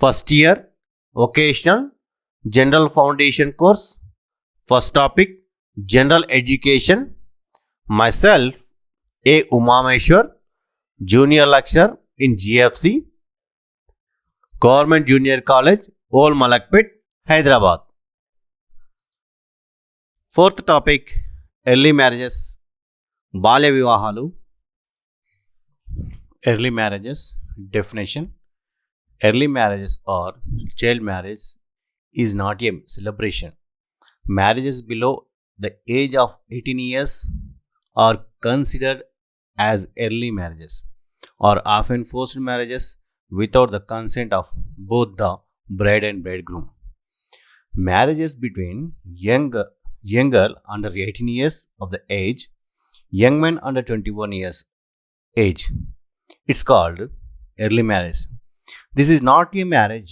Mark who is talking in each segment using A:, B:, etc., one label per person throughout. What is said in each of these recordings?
A: First year Vocational General Foundation course. First topic General Education. Myself A. Umameshwar, Junior Lecturer in GFC, Government Junior College, Old Malakpet, Hyderabad. Fourth topic Early Marriages. Balya Vivahalu. Early marriages definition. Early marriages or child marriage is not a celebration. Marriages below the age of 18 years are considered as early marriages or often forced marriages without the consent of both the bride and bridegroom. Marriages between younger under 18 years of the age, young men under 21 years age, it's called early marriage. This is not a marriage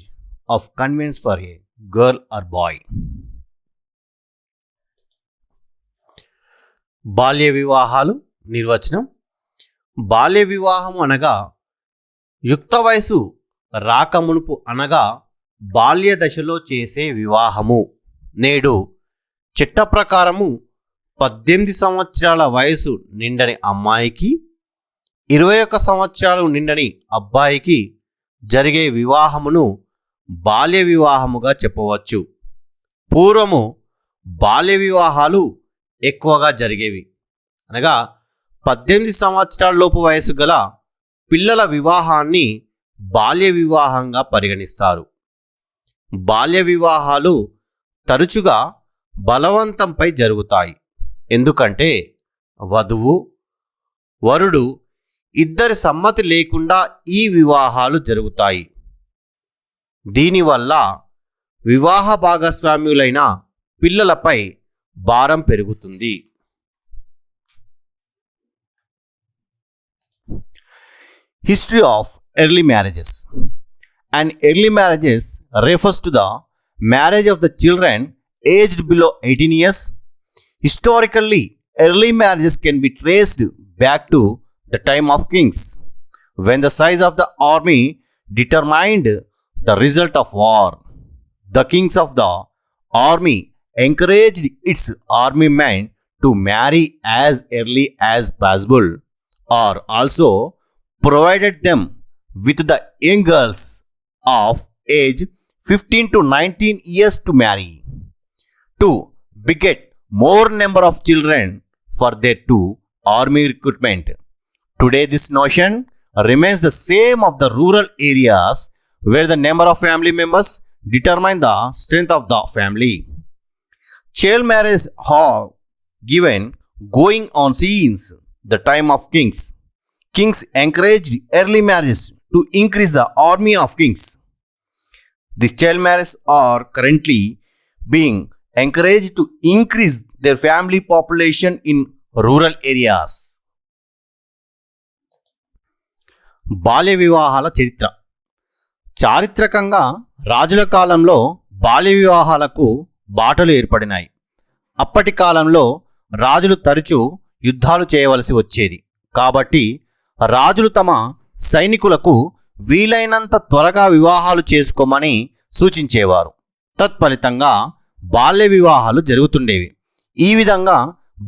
A: of convenience for a girl or boy. బాల్య వివాహాలు నిర్వచనం. బాల్య వివాహం అనగా యుక్త వయసు రాకమునుపు అనగా బాల్య దశలో చేసే వివాహము. నేడు చట్ట ప్రకారము 18 సంవత్సరాల వయసు నిండని అమ్మాయికి 21 సంవత్సరాలు నిండని అబ్బాయికి జరిగే వివాహమును బాల్య వివాహముగా చెప్పవచ్చు. పూర్వము బాల్య వివాహాలు ఎక్కువగా జరిగేవి. అనగా 18 సంవత్సరాల లోపు వయసు గల పిల్లల వివాహాన్ని బాల్య వివాహంగా పరిగణిస్తారు. బాల్య వివాహాలు తరచుగా బలవంతంపై జరుగుతాయి. ఎందుకంటే వధువు వరుడు ఇద్దరి సమ్మతి లేకుండా ఈ వివాహాలు జరుగుతాయి. దీనివల్ల వివాహ భాగస్వామ్యులైన పిల్లలపై భారం పెరుగుతుంది. History of early marriages. An early marriages refers to the marriage of the children aged below 18 years. Historically, early marriages can be traced back to the time of kings, when the size of the army determined the result of war. The kings of the army encouraged its army men to marry as early as possible, or also provided them with the young girls of age 15 to 19 years to marry, to beget more number of children for their army recruitment. Today this notion remains the same of the rural areas where the number of family members determine the strength of the family. Child marriage have given going on since the time of kings. Kings encouraged early marriages to increase the army of kings. These child marriages are currently being encouraged to increase their family population in rural areas. బాల్య వివాహాల చరిత్ర. చారిత్రకంగా రాజుల కాలంలో బాల్య వివాహాలకు బాటలు ఏర్పడినాయి. అప్పటి కాలంలో రాజులు తరచూ యుద్ధాలు చేయవలసి వచ్చేది. కాబట్టి రాజులు తమ సైనికులకు వీలైనంత త్వరగా వివాహాలు చేసుకోమని సూచించేవారు. తత్ఫలితంగా బాల్య వివాహాలు జరుగుతుండేవి. ఈ విధంగా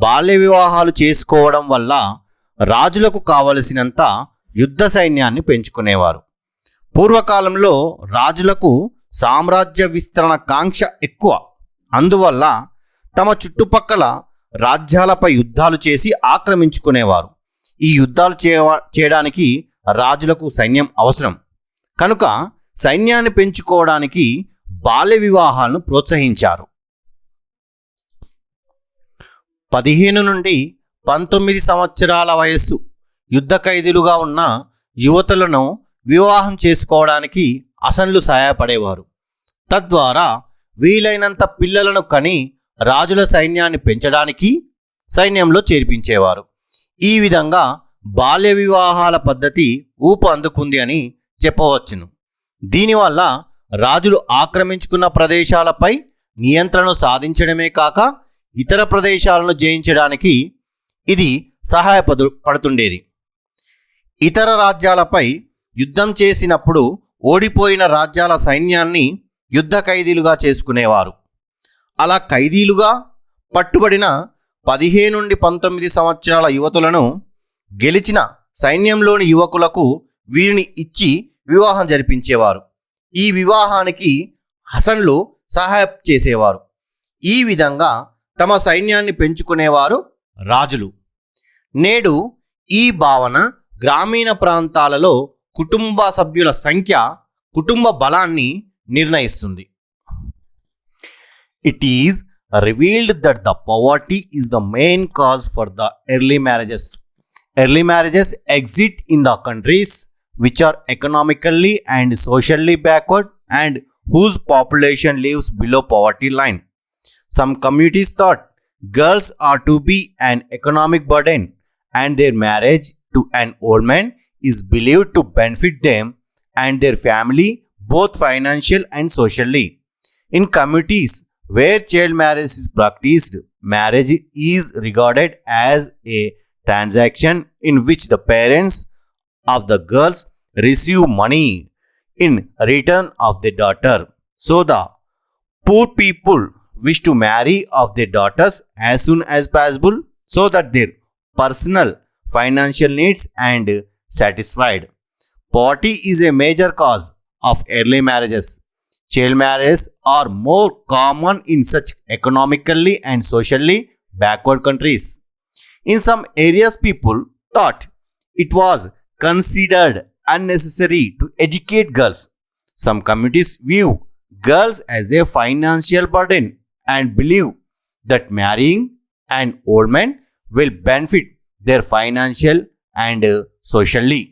A: బాల్య వివాహాలు చేసుకోవడం వల్ల రాజులకు కావలసినంత యుద్ధ సైన్యాన్ని పెంచుకునేవారు. పూర్వకాలంలో రాజులకు సామ్రాజ్య విస్తరణ కాంక్ష ఎక్కువ. అందువల్ల తమ చుట్టుపక్కల రాజ్యాలపై యుద్ధాలు చేసి ఆక్రమించుకునేవారు. ఈ యుద్ధాలు చేయడానికి రాజులకు సైన్యం అవసరం. కనుక సైన్యాన్ని పెంచుకోవడానికి బాల్య వివాహాలను ప్రోత్సహించారు. 15 నుండి 19 సంవత్సరాల వయస్సు యుద్ధ ఖైదీలుగా ఉన్న యువతులను వివాహం చేసుకోవడానికి అసన్లు సహాయపడేవారు. తద్వారా వీలైనంత పిల్లలను కని రాజుల సైన్యాన్ని పెంచడానికి సైన్యంలో చేర్పించేవారు. ఈ విధంగా బాల్య వివాహాల పద్ధతి ఊపు అందుకుంది అని చెప్పవచ్చును. దీనివల్ల రాజులు ఆక్రమించుకున్న ప్రదేశాలపై నియంత్రణ సాధించడమే కాక ఇతర ప్రదేశాలను జయించడానికి ఇది సహాయపడుతుండేది. ఇతర రాజ్యాలపై యుద్ధం చేసినప్పుడు ఓడిపోయిన రాజ్యాల సైన్యాన్ని యుద్ధ ఖైదీలుగా చేసుకునేవారు. అలా ఖైదీలుగా పట్టుబడిన 15 నుండి 19 సంవత్సరాల యువతులను గెలిచిన సైన్యంలోని యువకులకు వీరిని ఇచ్చి వివాహం జరిపించేవారు. ఈ వివాహానికి హసన్లు సహాయం చేసేవారు. ఈ విధంగా తమ సైన్యాన్ని పెంచుకునేవారు రాజులు. నేడు ఈ భావన గ్రామీణ ప్రాంతాలలో కుటుంబ సభ్యుల సంఖ్య కుటుంబ బలాన్ని నిర్ణయిస్తుంది. It is revealed that the poverty is the main cause for the early marriages. Early marriages exist in the countries which are economically and socially backward and whose population lives below poverty line. Some communities thought girls are to be an economic burden and their marriage to an old man is believed to benefit them and their family both financially and socially. In communities where child marriage is practiced, marriage is regarded as a transaction in which the parents of the girls receive money in return of their daughter. So the poor people wish to marry of their daughters as soon as possible so that their personal financial needs and satisfied. Poverty is a major cause of early marriages. Child marriages are more common in such economically and socially backward countries. In some areas, people thought it was considered unnecessary to educate girls. Some communities view girls as a financial burden and believe that marrying an old man will benefit their financial and socially.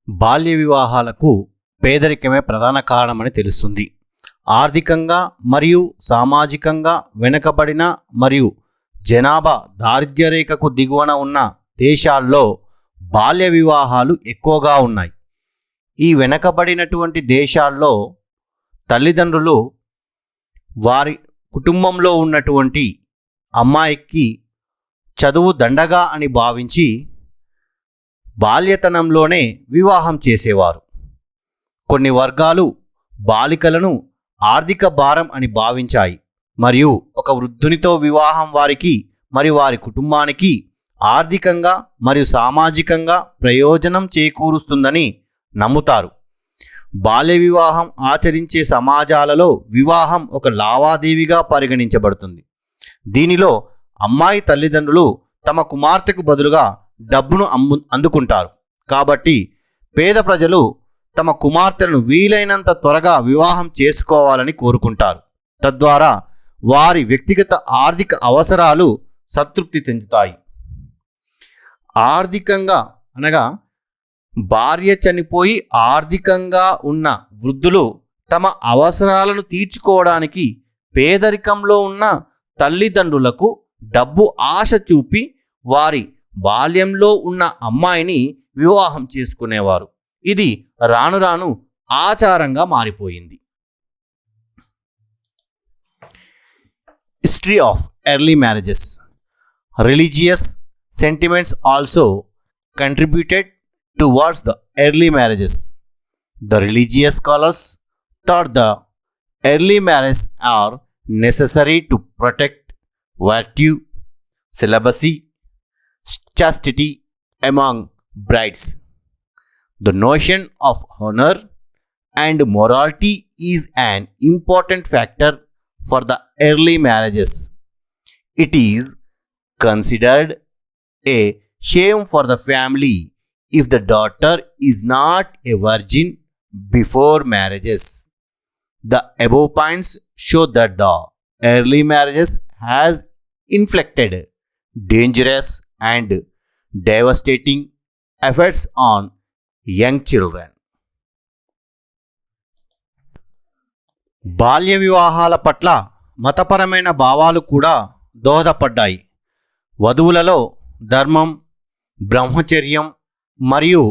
A: బాల్య వివాహాలకు పేదరికమే ప్రధాన కారణమని తెలుస్తుంది. ఆర్థికంగా మరియు సామాజికంగా వెనుకబడిన మరియు జనాభా దారిద్ర్య రేఖకు దిగువన ఉన్న దేశాల్లో బాల్య వివాహాలు ఎక్కువగా ఉన్నాయి. ఈ వెనుకబడినటువంటి దేశాల్లో తల్లిదండ్రులు వారి కుటుంబంలో ఉన్నటువంటి అమ్మాయికి చదువు దండగా అని భావించి బాల్యతనంలోనే వివాహం చేసేవారు. కొన్ని వర్గాలు బాలికలను ఆర్థిక భారం అని భావించాయి మరియు ఒక వృద్ధునితో వివాహం వారికి మరియు వారి కుటుంబానికి ఆర్థికంగా మరియు సామాజికంగా ప్రయోజనం చేకూరుస్తుందని నమ్ముతారు. బాల్య వివాహం ఆచరించే సమాజాలలో వివాహం ఒక లావాదేవీగా పరిగణించబడుతుంది. దీనిలో అమ్మాయి తల్లిదండ్రులు తమ కుమార్తెకు బదులుగా డబ్బును అందుకుంటారు. కాబట్టి పేద ప్రజలు తమ కుమార్తెలను వీలైనంత త్వరగా వివాహం చేసుకోవాలని కోరుకుంటారు. తద్వారా వారి వ్యక్తిగత ఆర్థిక అవసరాలు సంతృప్తి చెందుతాయి. ఆర్థికంగా అనగా భార్య చనిపోయి ఆర్థికంగా ఉన్న వృద్ధులు తమ అవసరాలను తీర్చుకోవడానికి పేదరికంలో ఉన్న తల్లిదండ్రులకు డబ్బు ఆశ చూపి వారి బాల్యంలో ఉన్న అమ్మాయిని వివాహం చేసుకునేవారు. ఇది రాను రాను ఆచారంగా మారిపోయింది. History of early marriages. Religious sentiments also contributed towards the early marriages. The religious scholars thought the early marriage or necessary to protect virtue, celibacy, chastity among brides. The notion of honor and morality is an important factor for the early marriages. It is considered a shame for the family if the daughter is not a virgin before marriages. The above points show that the early marriages has inflicted dangerous and devastating effects on young children. బాల్య వివాహాల పట్ల మతపరమైన భావాలు కూడా దోహదపడ్డాయి. వధువులలో ధర్మం, బ్రహ్మచర్యం మరియు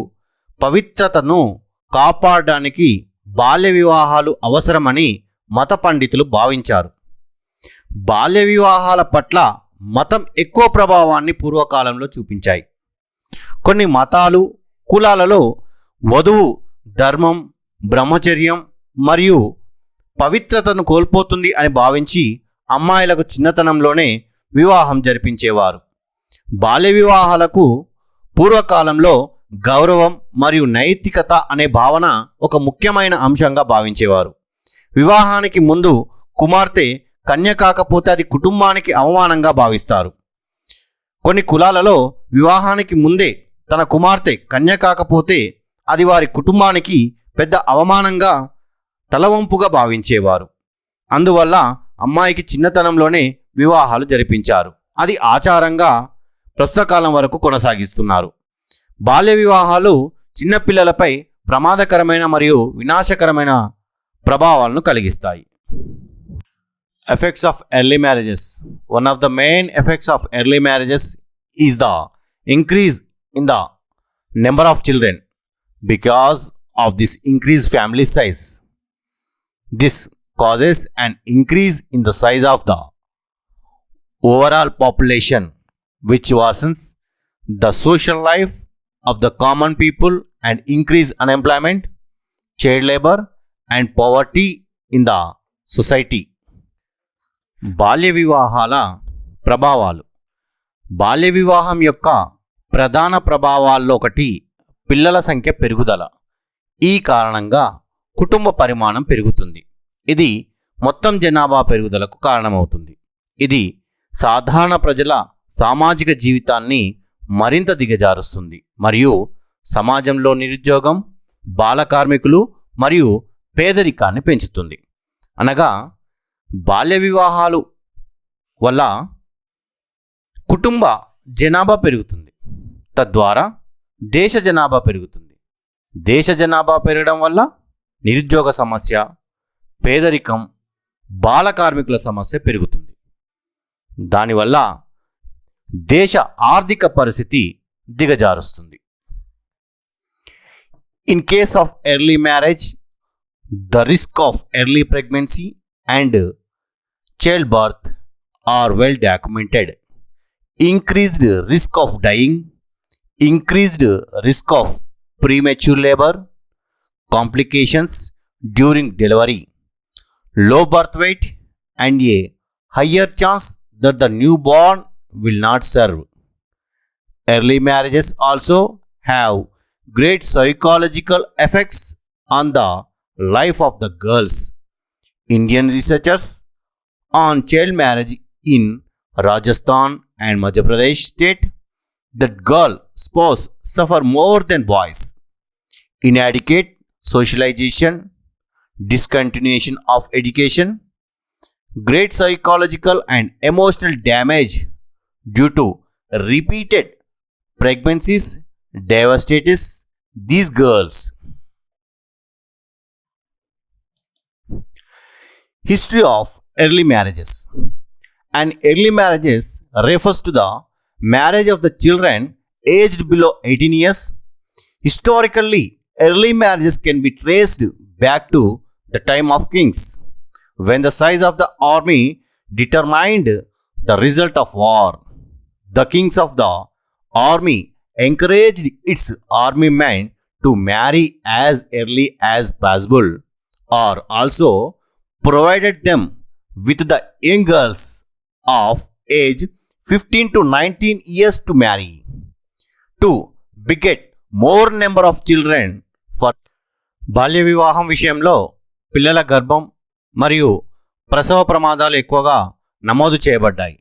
A: పవిత్రతను కాపాడడానికి బాల్య వివాహాలు అవసరమని మత పండితులు భావించారు. బాల్య వివాహాల పట్ల మతం ఎక్కువ ప్రభావాన్ని పూర్వకాలంలో చూపించాయి. కొన్ని మతాలు, కులాలలో వధువు ధర్మం, బ్రహ్మచర్యం మరియు పవిత్రతను కోల్పోతుంది అని భావించి అమ్మాయిలకు చిన్నతనంలోనే వివాహం జరిపించేవారు. బాల్య వివాహాలకు పూర్వకాలంలో గౌరవం మరియు నైతికత అనే భావన ఒక ముఖ్యమైన అంశంగా భావించేవారు. వివాహానికి ముందు కుమార్తె కన్య కాకపోతే అది కుటుంబానికి అవమానంగా భావిస్తారు. కొన్ని కులాలలో వివాహానికి ముందే తన కుమార్తె కన్య కాకపోతే అది వారి కుటుంబానికి పెద్ద అవమానంగా, తలవంపుగా భావించేవారు. అందువల్ల అమ్మాయికి చిన్నతనంలోనే వివాహాలు జరిపించారు. అది ఆచారంగా ప్రస్తుత కాలం వరకు కొనసాగిస్తున్నారు. బాల్య వివాహాలు చిన్నపిల్లలపై ప్రమాదకరమైన మరియు వినాశకరమైన ప్రభావాలను కలిగిస్తాయి. Effects of early marriages. One of the main effects of early marriages is the increase in the number of children because of this increased family size. This causes an increase in the size of the overall population, which worsens the social life of the common people and increase unemployment, child labor and poverty in the society. బాల్య వివాహాల ప్రభావాలు. బాల్య వివాహం యొక్క ప్రధాన ప్రభావాల్లో ఒకటి పిల్లల సంఖ్య పెరుగుదల. ఈ కారణంగా కుటుంబ పరిమాణం పెరుగుతుంది. ఇది మొత్తం జనాభా పెరుగుదలకు కారణమవుతుంది. ఇది సాధారణ ప్రజల సామాజిక జీవితాన్ని మరింత దిగజారుస్తుంది మరియు సమాజంలో నిరుద్యోగం, బాల కార్మికులు మరియు పేదరికాన్ని పెంచుతుంది. అనగా బాల్య వివాహాలు వల్ల కుటుంబ జనాభా పెరుగుతుంది, తద్వారా దేశ జనాభా పెరుగుతుంది. దేశ జనాభా పెరగడం వల్ల నిరుద్యోగ సమస్య, పేదరికం, బాల కార్మికుల సమస్య పెరుగుతుంది. దానివల్ల దేశ ఆర్థిక పరిస్థితి దిగజారుస్తుంది. In case of early marriage, the risk of early pregnancy and childbirth are well documented. Increased risk of dying, increased risk of premature labor, complications during delivery, low birth weight, and a higher chance that the newborn will not serve. Early marriages also have great psychological effects on the life of the girls. Indian researchers on child marriage in Rajasthan and Madhya Pradesh state that girl spouse suffer more than boys. Inadequate socialization, discontinuation of education, great psychological and emotional damage due to repeated pregnancies devastates these girls. History of early marriages. An early marriages refers to the marriage of the children aged below 18 years. Historically, early marriages can be traced back to the time of kings, when the size of the army determined the result of war. The kings of the army encouraged its army men to marry as early as possible, or also provided them with the young girls of age 15 to 19 years to marry, to beget more number of children for. బాల్య వివాహం విషయంలో పిల్లల గర్భం మరియు ప్రసవ ప్రమాదాలు ఎక్కువగా నమోదు చేయబడ్డాయి.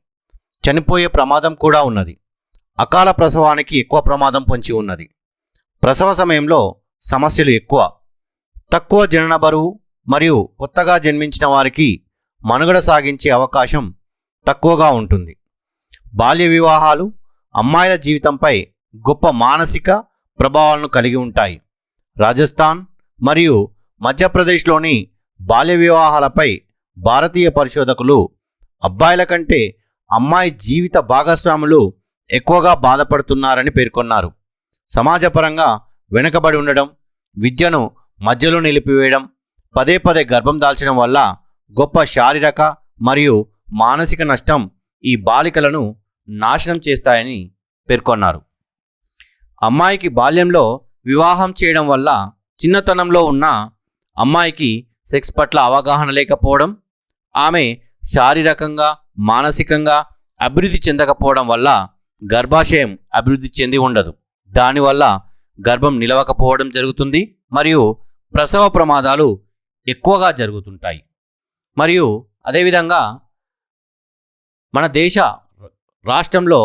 A: చనిపోయే ప్రమాదం కూడా ఉన్నది. అకాల ప్రసవానికి ఎక్కువ ప్రమాదం పొంచి ఉన్నది. ప్రసవ సమయంలో సమస్యలు ఎక్కువ, తక్కువ జనన బరువు మరియు కొత్తగా జన్మించిన వారికి మనుగడ సాగించే అవకాశం తక్కువగా ఉంటుంది. బాల్య వివాహాలు అమ్మాయిల జీవితంపై గొప్ప మానసిక ప్రభావాలను కలిగి ఉంటాయి. రాజస్థాన్ మరియు మధ్యప్రదేశ్లోని బాల్య వివాహాలపై భారతీయ పరిశోధకులు అబ్బాయిల కంటే అమ్మాయి జీవిత భాగస్వాములు ఎక్కువగా బాధపడుతున్నారని పేర్కొన్నారు. సమాజపరంగా వెనుకబడి ఉండడం, విద్యను మధ్యలో నిలిపివేయడం, పదే పదే గర్భం దాల్చడం వల్ల గొప్ప శారీరక మరియు మానసిక నష్టం ఈ బాలికలను నాశనం చేస్తాయని పేర్కొన్నారు. అమ్మాయికి బాల్యంలో వివాహం చేయడం వల్ల చిన్నతనంలో ఉన్న అమ్మాయికి సెక్స్ పట్ల అవగాహన లేకపోవడం, ఆమె శారీరకంగా మానసికంగా అభివృద్ధి చెందకపోవడం వల్ల గర్భాశయం అభివృద్ధి చెంది ఉండదు. దానివల్ల గర్భం నిలవకపోవడం జరుగుతుంది మరియు ప్రసవ ప్రమాదాలు ఎక్కువగా జరుగుతుంటాయి. మరియు అదేవిధంగా మన దేశ రాష్ట్రంలో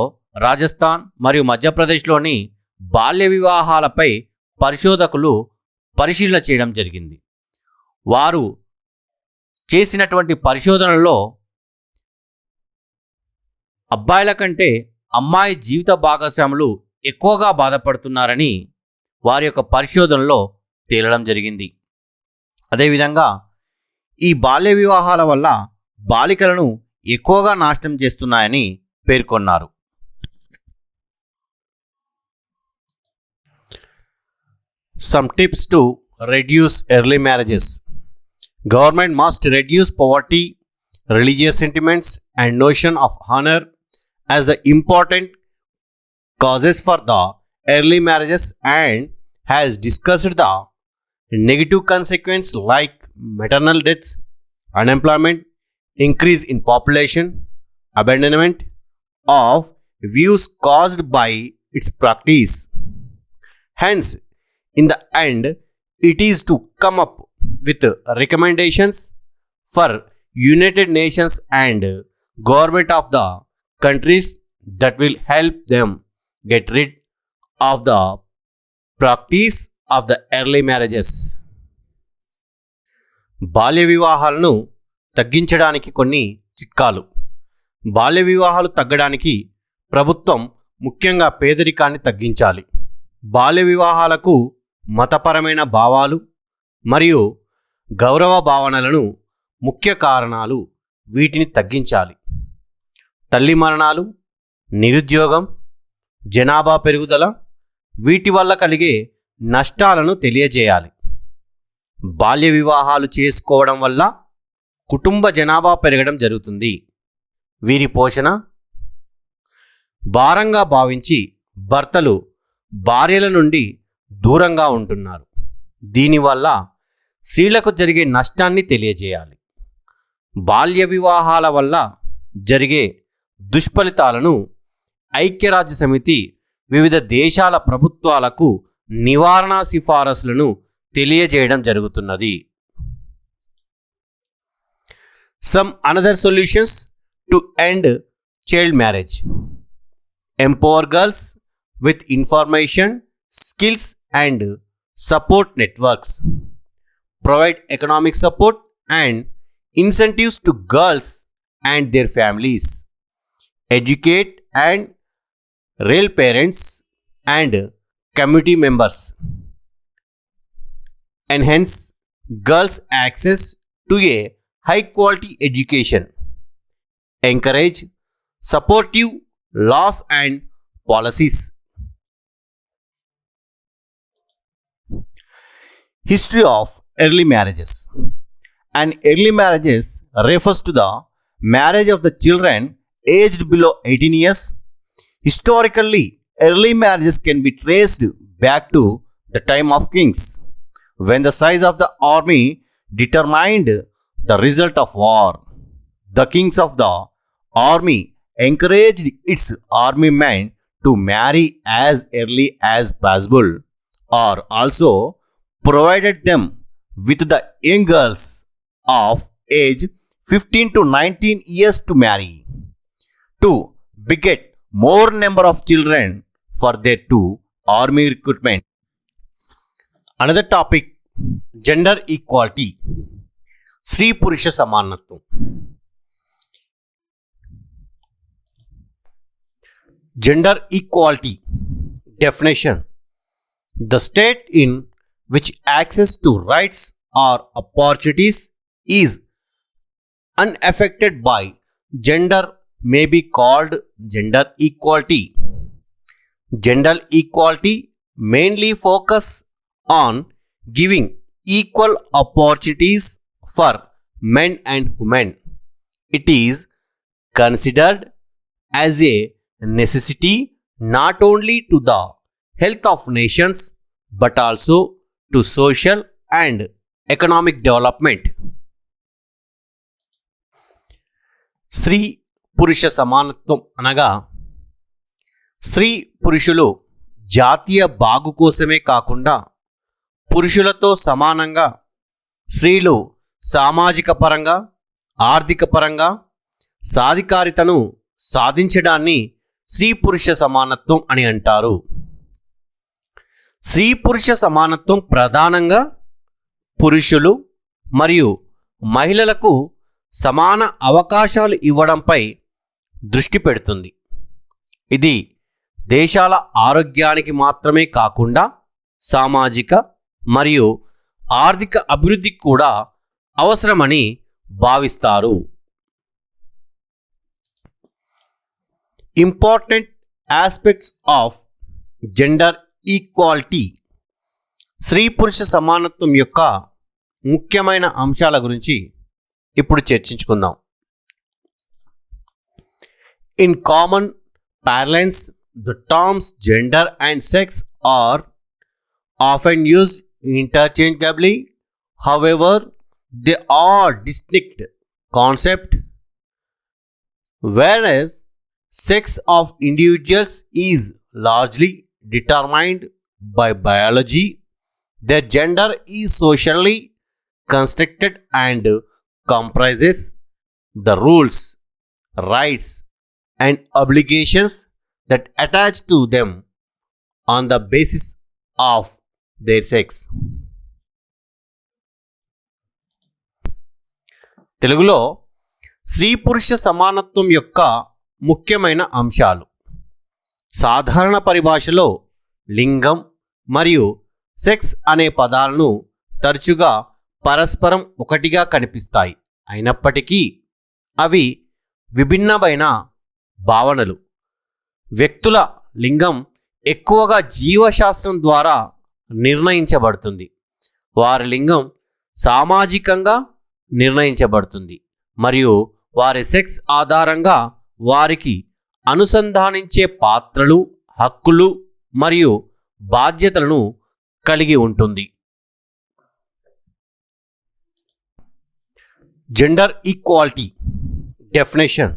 A: రాజస్థాన్ మరియు మధ్యప్రదేశ్లోని బాల్య వివాహాలపై పరిశోధకులు పరిశీలన చేయడం జరిగింది. వారు చేసినటువంటి పరిశోధనలో అబ్బాయిల కంటే అమ్మాయి జీవిత భాగస్వాములు ఎక్కువగా బాధపడుతున్నారని వారి యొక్క పరిశోధనలో తేలడం జరిగింది. అదేవిధంగా ఈ బాల్య వివాహాల వల్ల బాలికలను ఎక్కువగా నాశనం చేస్తున్నాయని పేర్కొన్నారు. Some tips to reduce early marriages. Government must reduce poverty, religious sentiments, and notion of honor as the important causes for the early marriages and has discussed the negative consequences like maternal deaths, unemployment, increase in population, abandonment of views caused by its practice. Hence, in the end, it is to come up with recommendations for United Nations and government of the countries that will help them get rid of the practice of the early marriages. బాల్య వివాహాలను తగ్గించడానికి కొన్ని చిట్కాలు. బాల్య వివాహాలు తగ్గడానికి ప్రభుత్వం ముఖ్యంగా పేదరికాన్ని తగ్గించాలి. బాల్య వివాహాలకు మతపరమైన భావాలు మరియు గౌరవ భావనలను ముఖ్య కారణాలు. వీటిని తగ్గించాలి. తల్లి మరణాలు, నిరుద్యోగం, జనాభా పెరుగుదల, వీటి వల్ల కలిగే నష్టాలను తెలియజేయాలి. బాల్య వివాహాలు చేసుకోవడం వల్ల కుటుంబ జనాభా పెరగడం జరుగుతుంది. వీరి పోషణ భారంగా భావించి భర్తలు భార్యల నుండి దూరంగా ఉంటున్నారు. దీనివల్ల స్త్రీలకు జరిగే నష్టాన్ని తెలియజేయాలి. బాల్య వివాహాల వల్ల జరిగే దుష్ఫలితాలను ఐక్యరాజ్య సమితి వివిధ దేశాల ప్రభుత్వాలకు నివారణ సిఫారసులను తెలియజేయడం జరుగుతున్నది. Some another solutions to end child marriage. Empower girls with information, skills and support networks. Provide economic support and incentives to girls and their families. Educate and rail parents and community members. Enhance girls' access to a high quality education. Encourage supportive laws and policies. History of early marriages. An early marriages refers to the marriage of the children aged below 18 years. Historically, early marriages can be traced back to the time of kings, when the size of the army determined the result of war. The kings of the army encouraged its army men to marry as early as possible, or also provided them with the young girls of age 15 to 19 years to marry, to beget more number of children for their two army recruitment. Another topic, gender equality. స్త్రీ పురుష సమానత్వం. Gender equality definition: the state in which access to rights or opportunities is unaffected by gender may be called gender equality. Gender equality mainly focus on giving equal opportunities for men and women. It is considered as a necessity not only to the health of nations but also to social and economic development. స్త్రీ పురుష సమానత్వం అనగా స్త్రీ పురుషులు జాతీయ బాగు కోసమే కాకుండా పురుషులతో సమానంగా స్త్రీలు సామాజిక పరంగా ఆర్థిక పరంగా సాధికారితను సాధించడాన్ని స్త్రీ పురుష సమానత్వం అని అంటారు. స్త్రీ పురుష సమానత్వం ప్రధానంగా పురుషులు మరియు మహిళలకు సమాన అవకాశాలు ఇవ్వడంపై దృష్టి పెడుతుంది. ఇది దేశాల ఆరోగ్యానికి మాత్రమే కాకుండా సామాజిక మరియు ఆర్థిక అభివృద్ధికి కూడా అవసరమని భావిస్తారు. Important aspects of gender equality. స్త్రీ పురుష సమానత్వం యొక్క ముఖ్యమైన అంశాల గురించి ఇప్పుడు చర్చించుకుందాం. In common parlance, the terms gender and sex are often used interchangeably. However, they are distinct concepts, whereas sex of individuals is largely determined by biology. Their gender is socially constructed and comprises the rules, rights, and obligations that attach to them on the basis of their sex. తెలుగులో స్త్రీ పురుష సమానత్వం యొక్క ముఖ్యమైన అంశాలు. సాధారణ పరిభాషలో లింగం మరియు సెక్స్ అనే పదాలను తరచుగా పరస్పరం ఒకటిగా కనిపిస్తాయి. అయినప్పటికీ అవి విభిన్నమైన భావనలు. వ్యక్తుల లింగం ఎక్కువగా జీవశాస్త్రం ద్వారా నిర్ణయించబడుతుంది. వారి లింగం సామాజికంగా నిర్ణయించబడుతుంది మరియు వారి సెక్స్ ఆధారంగా వారికి అనుసంధానించే పాత్రలు, హక్కులు మరియు బాధ్యతలను కలిగి ఉంటుంది. Gender equality definition: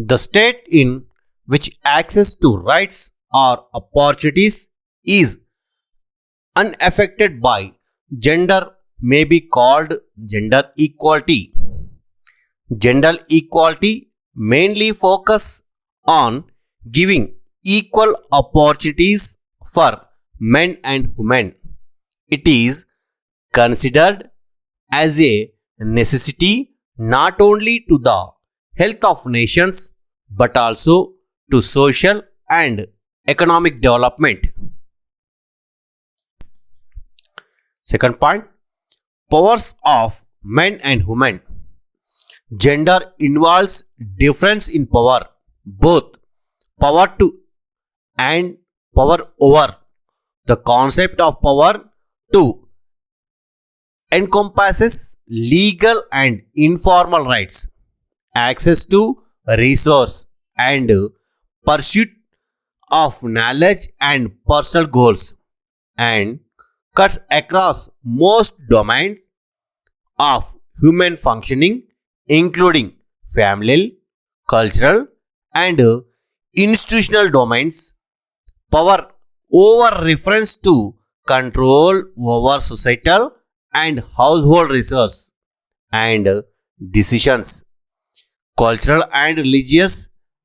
A: the state in which access to rights or opportunities is unaffected by gender may be called gender equality. Gender equality mainly focus on giving equal opportunities for men and women. It is considered as a necessity not only to the health of nations but also to social and economic development. Second point, powers of men and women. Gender involves difference in power, both power to and power over. The concept of power to encompasses legal and informal rights, access to resource and pursuit of knowledge and personal goals, and cuts across most domains of human functioning including family, cultural and institutional domains. Power over refers to control over societal and household resource and decisions, cultural and religious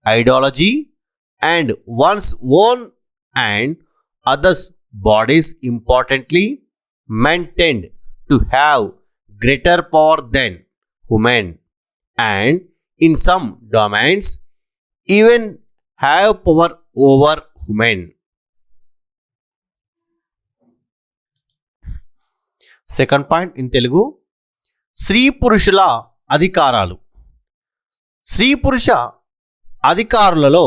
A: ideology, and one's own and others' bodies. Importantly, men tend to have greater power than women, and in some domains even have power over women. Second point in Telugu, స్త్రీ పురుషుల అధికారాలు. స్త్రీ పురుష అధికారులలో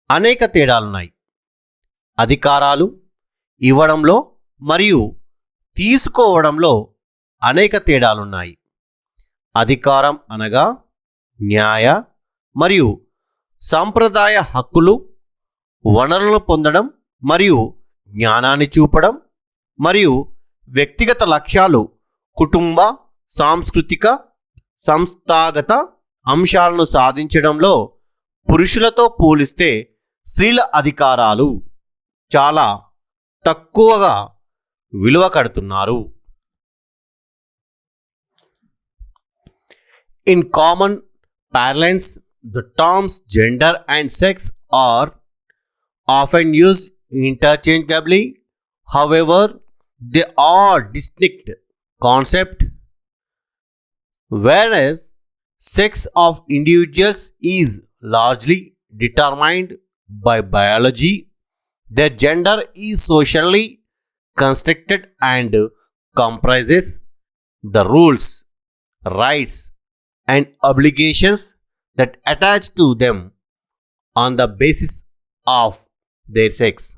A: అనేక తేడాలున్నాయి. అధికారాలు ఇవ్వడంలో మరియు తీసుకోవడంలో అనేక తేడాలున్నాయి. అధికారం అనగా న్యాయ మరియు సంప్రదాయ హక్కులు, వనరులను పొందడం మరియు జ్ఞానాన్ని చూపడం మరియు వ్యక్తిగత లక్ష్యాలు కుటుంబ సాంస్కృతిక సంస్థాగత అంశాలను సాధించడంలో పురుషులతో పోలిస్తే స్త్రీల అధికారాలు చాలా తక్కువగా విలువ కడుతున్నారు. In common parlance, the terms gender and sex are often used interchangeably. However, they are distinct concepts, whereas sex of individuals is largely determined by biology. Their gender is socially constructed and comprises the rules, rights, and obligations that attach to them on the basis of their sex.